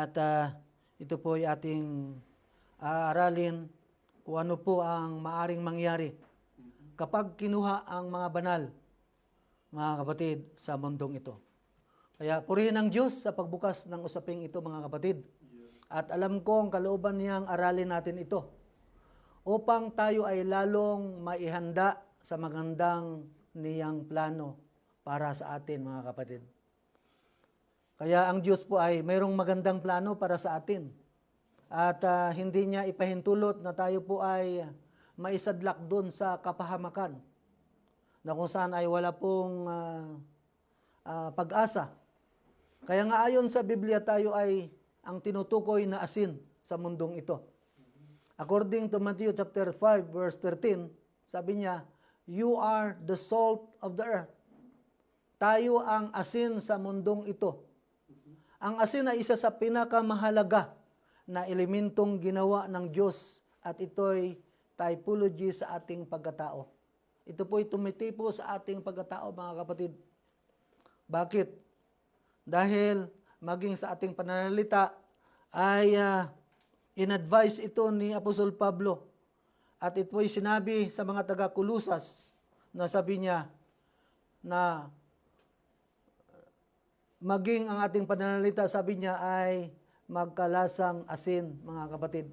At ito po ay ating aaralin kung ano po ang maaring mangyari kapag kinuha ang mga banal, mga kapatid, sa mundong ito. Kaya purihin ang Diyos sa pagbukas ng usaping ito, mga kapatid. At alam kong kalooban niyang aralin natin ito upang tayo ay lalong maihanda sa magandang niyang plano para sa atin, mga kapatid. Kaya ang Diyos po ay mayroong magandang plano para sa atin. At hindi niya ipahintulot na tayo po ay maisadlak doon sa kapahamakan na kung saan ay wala pong pag-asa. Kaya nga ayon sa Biblia, tayo ay ang tinutukoy na asin sa mundong ito. According to Matthew chapter 5 verse 13, sabi niya, "You are the salt of the earth." Tayo ang asin sa mundong ito. Ang asin ay isa sa pinakamahalaga na elementong ginawa ng Diyos at ito'y typology sa ating pagkatao. Ito po'y tumitipo sa ating pagkatao, mga kapatid. Bakit? Dahil maging sa ating pananalita ay in-advise ito ni Apostol Pablo at ito'y sinabi sa mga taga-Kulusas na sabi niya na maging ang ating pananalita, sabi niya, ay magkalasang asin, mga kapatid.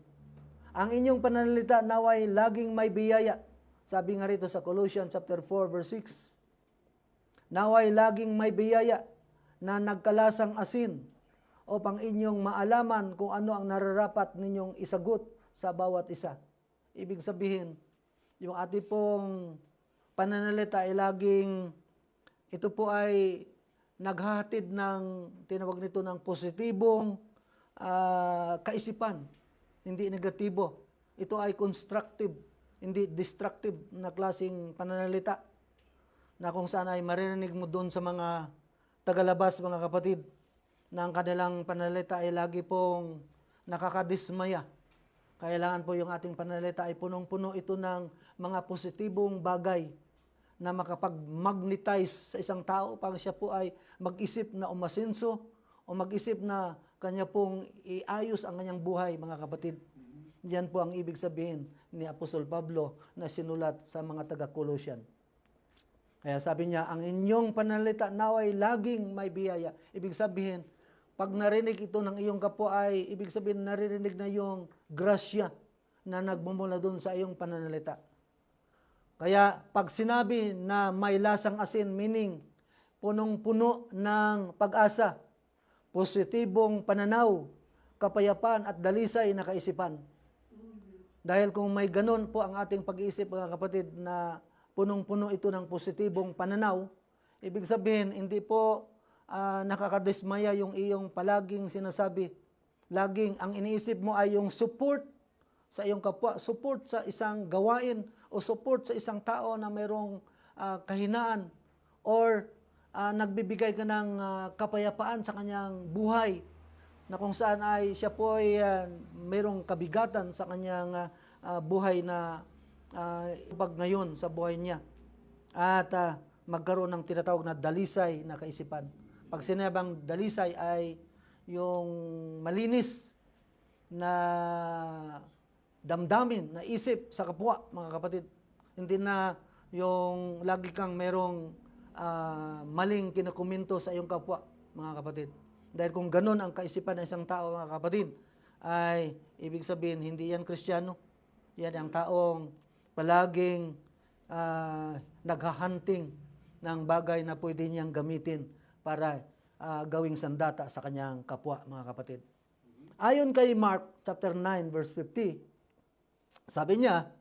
Ang inyong pananalita naway laging may biyaya. Sabi nga rito sa Colossians chapter 4 verse 6. Naway laging may biyaya na nagkalasang asin upang inyong maalaman kung ano ang nararapat ninyong isagot sa bawat isa. Ibig sabihin, yung ating pong pananalita ay laging, ito po ay naghahatid ng, tinawag nito ng positibong kaisipan, hindi negatibo. Ito ay constructive, hindi destructive na klaseng pananalita na kung saan ay maririnig mo doon sa mga tagalabas, mga kapatid, na ang kanilang pananalita ay lagi pong nakakadismaya. Kailangan po yung ating pananalita ay punong-puno ito ng mga positibong bagay na makapag-magnetize sa isang tao pag siya po ay mag-isip na umasenso o mag-isip na kanya pong iayos ang kanyang buhay, mga kapatid. Yan po ang ibig sabihin ni Apostol Pablo na sinulat sa mga taga-Colossian. Kaya sabi niya, ang inyong pananalita naway laging may biyaya. Ibig sabihin, pag narinig ito ng iyong kapwa ay, ibig sabihin, naririnig na yung grasya na nagmumula doon sa iyong pananalita. Kaya pag sinabi na may lasang asin, meaning punong-puno ng pag-asa, positibong pananaw, kapayapaan at dalisay na kaisipan. Dahil kung may ganun po ang ating pag-iisip, mga kapatid, na punong-puno ito ng positibong pananaw, ibig sabihin, hindi po nakakadismaya yung iyong palaging sinasabi. Laging ang iniisip mo ay yung support sa iyong kapwa, support sa isang gawain, o support sa isang tao na mayroong kahinaan, or nagbibigay ka ng kapayapaan sa kanyang buhay, na kung saan ay siya po ay mayroong kabigatan sa kanyang buhay na pag ngayon sa buhay niya. At magkaroon ng tinatawag na dalisay na kaisipan. Pag sinabang dalisay ay yung malinis na damdamin, na isip sa kapwa, mga kapatid. Hindi na yung lagi kang merong maling kinakomento sa iyong kapwa, mga kapatid. Dahil kung ganun ang kaisipan ng isang tao, mga kapatid, ay ibig sabihin, hindi yan Kristiyano. Yan ang taong palaging naghahunting ng bagay na pwede niyang gamitin para gawing sandata sa kanyang kapwa, mga kapatid. Ayon kay Mark chapter 9 verse 50, sabi niya,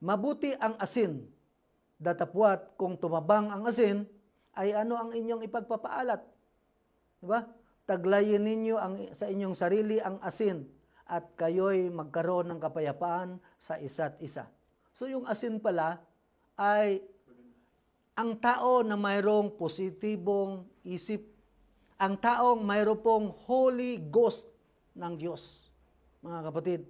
mabuti ang asin, datapwat kung tumabang ang asin, ay ano ang inyong ipagpapaalat? Diba? Taglayin ninyo sa inyong sarili ang asin, at kayo'y magkaroon ng kapayapaan sa isa't isa. So yung asin pala ay ang tao na mayroong positibong isip, ang taong mayroong pong Holy Ghost ng Diyos, mga kapatid.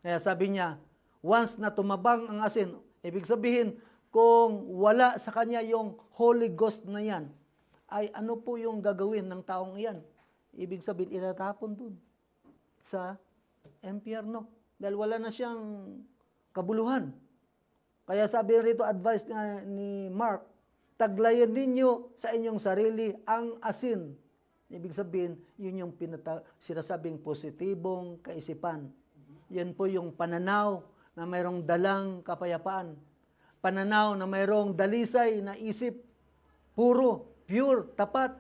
Kaya sabi niya, once na tumabang ang asin, ibig sabihin, kung wala sa kanya yung Holy Ghost na yan, ay ano po yung gagawin ng taong iyan? ibig sabihin, itatapon dun sa impyerno. Dahil wala na siyang kabuluhan. Kaya sabi rito, advice nga ni Mark, taglayan ninyo sa inyong sarili ang asin. Ibig sabihin, yun yung sinasabing positibong kaisipan. Yan po yung pananaw na mayroong dalang kapayapaan. Pananaw na mayroong dalisay na isip, puro, pure, tapat,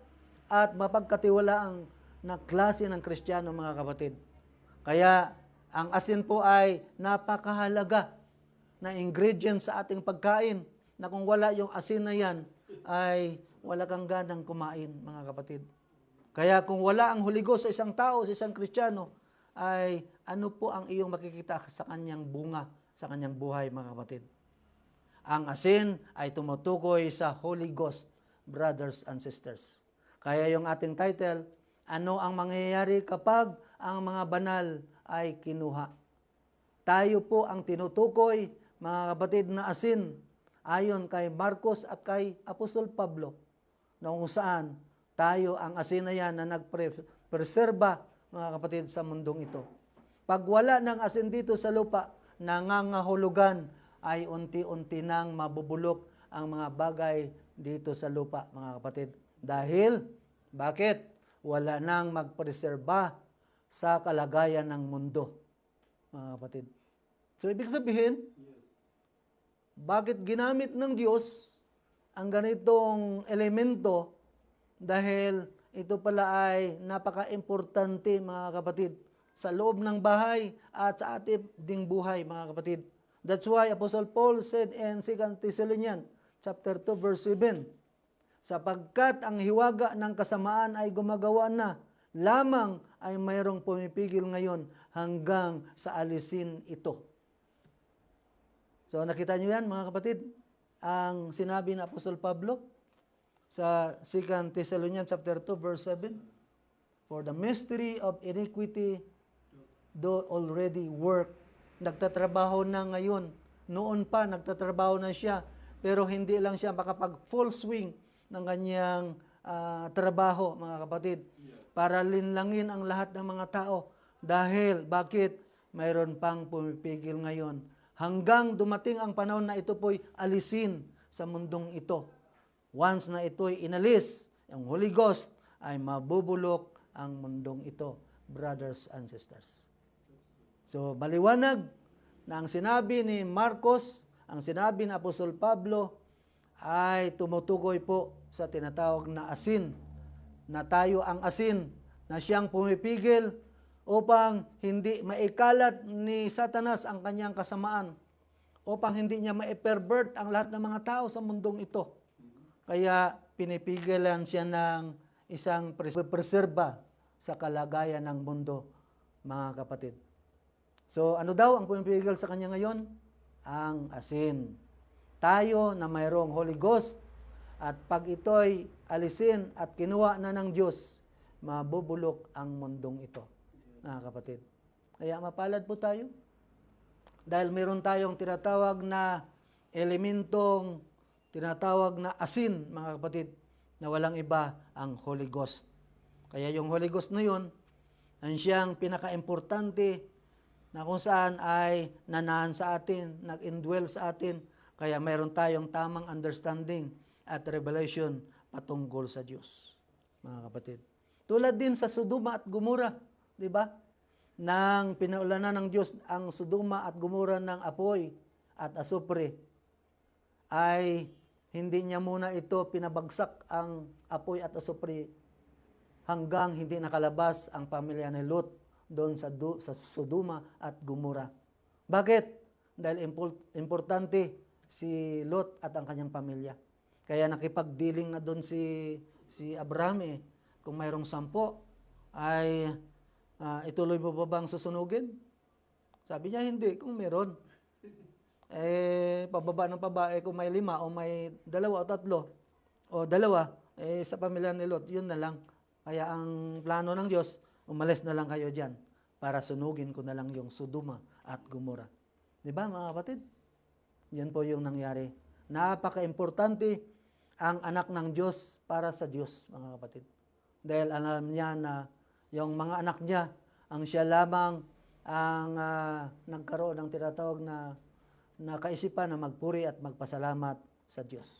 at mapagkatiwalaang na klase ng Kristiyano, mga kapatid. Kaya, ang asin po ay napakahalaga na ingredient sa ating pagkain, na kung wala yung asin na yan, ay wala kang ganang kumain, mga kapatid. Kaya kung wala ang Holy Ghost sa isang tao, sa isang Kristiyano, ay ano po ang iyong makikita sa kanyang bunga, sa kanyang buhay, mga kapatid. Ang asin ay tumutukoy sa Holy Ghost, brothers and sisters. Kaya yung ating title, ano ang mangyayari kapag ang mga banal ay kinuha? Tayo po ang tinutukoy, mga kapatid, na asin, ayon kay Marcos at kay Apostol Pablo, na kung saan tayo ang asin na yan na nagpreserba, mga kapatid, sa mundong ito. Pag wala ng asin dito sa lupa, nangangahulugan ay unti-unti nang mabubulok ang mga bagay dito sa lupa, mga kapatid. Dahil, bakit? Wala nang magpreserba sa kalagayan ng mundo, mga kapatid. So, ibig sabihin, bakit ginamit ng Diyos ang ganitong elemento? Dahil ito pala ay napaka-importante, mga kapatid, sa loob ng bahay at sa ating ding buhay, mga kapatid. That's why Apostle Paul said in 2 Thessalonians chapter 2 verse 7, sapagkat ang hiwaga ng kasamaan ay gumagawa na, lamang ay mayroong pumipigil ngayon hanggang sa alisin ito. So nakita niyo yan, mga kapatid, ang sinabi ng Apostol Pablo sa 2 Thessalonians chapter 2 verse 7, for the mystery of iniquity do already work. Nagtatrabaho na ngayon. Noon pa, nagtatrabaho na siya. Pero hindi lang siya makapag-full swing ng kanyang trabaho, mga kapatid. Para linlangin ang lahat ng mga tao. Dahil, bakit? Mayroon pang pumipigil ngayon. Hanggang dumating ang panahon na ito po'y alisin sa mundong ito. Once na ito'y inalis, ang Holy Ghost, ay mabubulok ang mundong ito, brothers and sisters. So, maliwanag na ang sinabi ni Marcos, ang sinabi ni Apostol Pablo, ay tumutukoy po sa tinatawag na asin, na tayo ang asin, na siyang pumipigil upang hindi maikalat ni Satanas ang kanyang kasamaan, upang hindi niya ma-pervert ang lahat ng mga tao sa mundong ito. Kaya pinipigilan siya ng isang preserba sa kalagayan ng mundo, mga kapatid. So, ano daw ang pumipigil sa kanya ngayon? Ang asin. Tayo na mayroong Holy Ghost, at pag ito'y alisin at kinuha na ng Diyos, mabubulok ang mundong ito, mga kapatid. Kaya mapalad po tayo. Dahil meron tayong tinatawag na elementong, tinatawag na asin, mga kapatid, na walang iba ang Holy Ghost. Kaya yung Holy Ghost na yun, ang siyang pinaka-importante na kung saan ay nanahan sa atin, nag-indwell sa atin, kaya mayroon tayong tamang understanding at revelation patungkol sa Diyos, mga kapatid. Tulad din sa Sodoma at Gomora, di ba? Nang pinaulanan ng Diyos ang Sodoma at Gomora ng apoy at asupre, ay hindi niya muna ito pinabagsak ang apoy at asupre hanggang hindi nakalabas ang pamilya ni Lot doon sa Sodoma at Gomora. Bakit? Dahil importante si Lot at ang kanyang pamilya. Kaya nakipagdealing na doon si Abraham kung mayroong 10, ay ituloy mo ba bang susunugin? Sabi niya, hindi, kung meron. Pababa ng babae kung may 5 o may 2 o 3 o 2, sa pamilya ni Lot, yun na lang. Kaya ang plano ng Diyos, umalis na lang kayo dyan para sunugin ko na lang yung Sodoma at Gomora. Di ba, mga kapatid? Yan po yung nangyari. Napaka-importante ang anak ng Diyos para sa Diyos, mga kapatid. Dahil alam niya na Yung mga anak niya, ang siya lamang ang nagkaroon ng tinatawag na kaisipan na magpuri at magpasalamat sa Diyos.